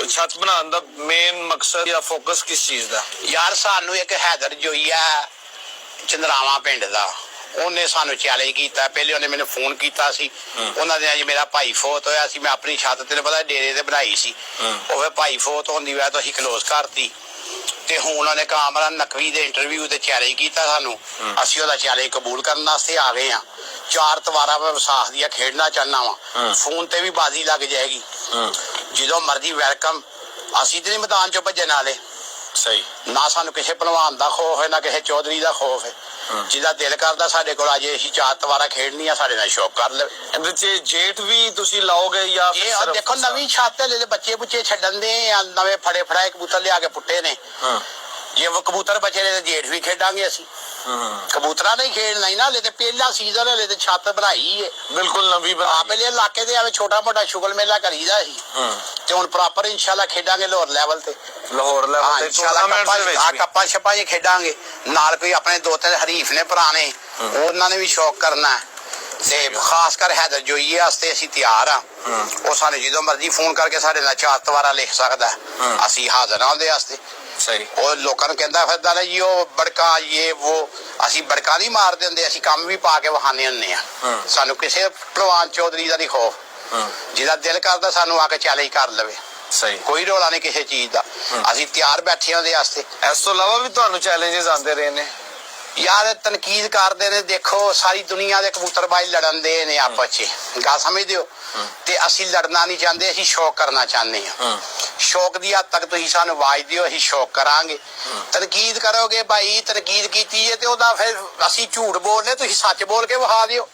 ਛੱਤ ਬਣਾਉਣ ਦਾ ਮੇਨ ਮਕਸਦ ਜਾਂ ਫੋਕਸ ਕਿਸ ਚੀਜ਼ ਦਾ? ਯਾਰ ਸਾਨੂੰ ਇੱਕ ਹੈਦਰ ਜੋਈਆ ਚੰਦਰਾਵਾਂ ਪਿੰਡ ਦਾ, ਉਹਨੇ ਸਾਨੂੰ ਚੈਲੰਜ ਕੀਤਾ। ਪਹਿਲੇ ਉਹਨੇ ਮੈਨੂੰ ਫੋਨ ਕੀਤਾ ਸੀ, ਉਹਨਾਂ ਦੇ ਅੱਜ ਮੇਰਾ ਭਾਈ ਫੋਤ ਹੋਇਆ ਸੀ। ਮੈਂ ਆਪਣੀ ਛੱਤ ਤੈਨੂੰ ਪਤਾ ਡੇਰੇ ਤੇ ਬਣਾਈ ਸੀ, ਉਹ ਫਿਰ ਭਾਈ ਫੋਤ ਹੋਣ ਦੀ ਵਜ੍ਹਾ ਤੋਂ ਅਸੀਂ ਕਲੋਜ਼ ਕਰਤੀ। ਤੇ ਹੁਣ ਉਹਨੇ ਕਾਮਰਾਨ ਨਕਵੀ ਦੇ ਇੰਟਰਵਿਊ ਤੇ ਚੈਲੰਜ ਕੀਤਾ ਸਾਨੂੰ। ਅਸੀਂ ਉਹਦਾ ਚੈਲੰਜ ਕਬੂਲ ਕਰਨ ਵਾਸਤੇ ਆ ਗਏ ਆ। 4 ਦੀਵਾਰਾਂ ਮੈਂ ਵਿਸਾਖ ਦੀਆਂ ਖੇਡਣਾ ਚਾਹੁੰਦਾ ਵਾ, ਫੋਨ ਤੇ ਵੀ ਬਾਜ਼ੀ ਲੱਗ ਜਾਏਗੀ, ਜਦੋਂ ਮਰਜ਼ੀ ਵੈਲਕਮ। ਅਸੀਂ ਤੇ ਨਹੀਂ ਮੈਦਾਨ ਚੋਂ ਭੱਜਣ ਵਾਲੇ। ਸਹੀ। ਨਾ ਸਾਨੂੰ ਕਿਸੇ ਭਲਵਾਨ ਦਾ ਖੌਫ ਹੈ, ਨਾ ਕਿਸੇ ਚੌਧਰੀ ਦਾ ਖੌਫ ਹੈ। ਜਿਹਦਾ ਦਿਲ ਕਰਦਾ ਸਾਡੇ ਕੋਲ ਅਜੇ ਅਸੀਂ 4 ਦੀਵਾਰਾਂ ਖੇਡਣੀਆਂ, ਸਾਡੇ ਨਾਲ ਸ਼ੌਕ ਕਰ ਲਵੇ। ਇਹਦੇ ਚ ਜੇਠ ਵੀ ਤੁਸੀਂ ਲਾਓਗੇ ਜਾਂ ਇਹ ਦੇਖੋ ਨਵੀਂ ਛੱਤ ਲੈ ਬੱਚੇ ਬੁੱਚੇ ਛੱਡਣ ਦੇ ਨਵੇਂ ਫੜੇ ਫੜਾਏ ਕਬੂਤਰ ਲਿਆ ਕੇ ਪੁੱਟੇ ਨੇ। ਜੇ ਉਹ ਕਬੂਤਰ ਬਚੇ ਨੇ ਤੇ ਜੇਠ ਵੀ ਖੇਡਾਂਗੇ ਅਸੀਂ। ਕਬੂਤਰਾਂ ਨਹੀਂ ਖੇਡਣਾ ਹੀ ਨਾ, ਹਲੇ ਤੇ ਪਹਿਲਾ ਸੀਜ਼ਨ, ਹਲੇ ਤੇ ਛੱਤ ਬਣਾਈ ਹੈ ਬਿਲਕੁਲ ਨਵੀਂ। ਪਹਿਲੇ ਇਲਾਕੇ ਦੇ ਐਵੇਂ ਛੋਟਾ ਮੋਟਾ ਸ਼ੁਗਲ ਮੇਲਾ ਕਰੀਦਾ ਸੀ, ਤੇ ਹੁਣ ਪ੍ਰੋਪਰ ਇਨਸ਼ਾਅੱਲਾ ਖੇਡਾਂਗੇ ਲਾਹੌਰ ਲੈਵਲ ਤੇ। ਲਾਹੌਰ ਲੈਵਲ ਤੇ ਇਨਸ਼ਾਅੱਲਾ ਕੱਪਾਂ ਛਪਾਂ ਚ ਖੇਡਾਂਗੇ। ਨਾਲ ਕੋਈ ਆਪਣੇ 2-3 ਹਰੀਫ ਨੇ ਪੁਰਾਣੇ, ਉਹਨਾਂ ਨੇ ਵੀ ਸ਼ੌਕ ਕਰਨਾ। ਤੇ ਖਾਸ ਕਰ ਹੈਦਰ ਜੋਈਏ ਵਾਸਤੇ ਅਸੀਂ ਤਿਆਰ ਆ। ਉਹ ਸਾਨੂੰ ਜਦੋਂ ਮਰਜ਼ੀ ਫੋਨ ਕਰਕੇ ਸਾਡੇ ਨਾਲ 4 ਦੀਵਾਰਾਂ ਲਿਖ ਸਕਦਾ, ਅਸੀਂ ਹਾਜ਼ਰ ਹਾਂ ਉਹਦੇ ਵਾਸਤੇ। ਸਹੀ। ਉਹ ਲੋਕਾਂ ਨੂੰ ਕਹਿੰਦਾ ਫਿਰਦਾ ਨਾ ਜੀ ਉਹ ਬੜਕਾ ਇਹ ਉਹ, ਅਸੀਂ ਬੜਕਾ ਨਹੀਂ ਮਾਰ ਦਿੰਦੇ, ਅਸੀਂ ਕੰਮ ਵੀ ਪਾ ਕੇ ਵਿਖਾਣੇ ਹੁੰਦੇ ਆ। ਸਾਨੂੰ ਕਿਸੇ ਭਲਵਾਨ ਚੌਧਰੀ ਦਾ ਨਹੀਂ ਖੌਫ। ਜਿਹਦਾ ਦਿਲ ਕਰਦਾ ਸਾਨੂੰ ਆ ਕੇ ਚੈਲੰਜ ਕਰ ਲਵੇ। ਸਹੀ। ਕੋਈ ਰੌਲਾ ਨਹੀਂ ਕਿਸੇ ਚੀਜ਼ ਦਾ, ਅਸੀਂ ਤਿਆਰ ਬੈਠੇ ਉਹਦੇ ਵਾਸਤੇ। ਇਸ ਤੋਂ ਇਲਾਵਾ ਵੀ ਤੁਹਾਨੂੰ ਚੈਲੰਜਸ ਆਉਂਦੇ ਰਹੇ ਨੇ? ਯਾਰ ਤਨਕੀਦ ਕਰਦੇ ਨੇ, ਦੇਖੋ ਸਾਰੀ ਦੁਨੀਆ ਦੇ ਕਬੂਤਰਬਾਜ਼ ਲੜਨ ਦੇ ਨੇ ਆਪਸ ਚ, ਗੱਲ ਸਮਝਦੇ ਹੋ? ਤੇ ਅਸੀਂ ਲੜਨਾ ਨਹੀਂ ਚਾਹੁੰਦੇ, ਅਸੀਂ ਸ਼ੌਕ ਕਰਨਾ ਚਾਹੁੰਦੇ ਹਾਂ। ਸ਼ੌਕ ਦੀ ਹੱਦ ਤੱਕ ਤੁਸੀਂ ਸਾਨੂੰ ਆਵਾਜ਼ ਦਿਓ, ਅਸੀਂ ਸ਼ੌਕ ਕਰਾਂਗੇ। ਤਨਕੀਦ ਕਰੋਗੇ ਭਾਈ, ਤਨਕੀਦ ਕੀਤੀ ਜੇ ਤੇ ਉਹਦਾ ਫਿਰ ਅਸੀਂ ਝੂਠ ਬੋਲਨੇ, ਤੁਸੀਂ ਸੱਚ ਬੋਲ ਕੇ ਵਿਖਾ ਦਿਓ।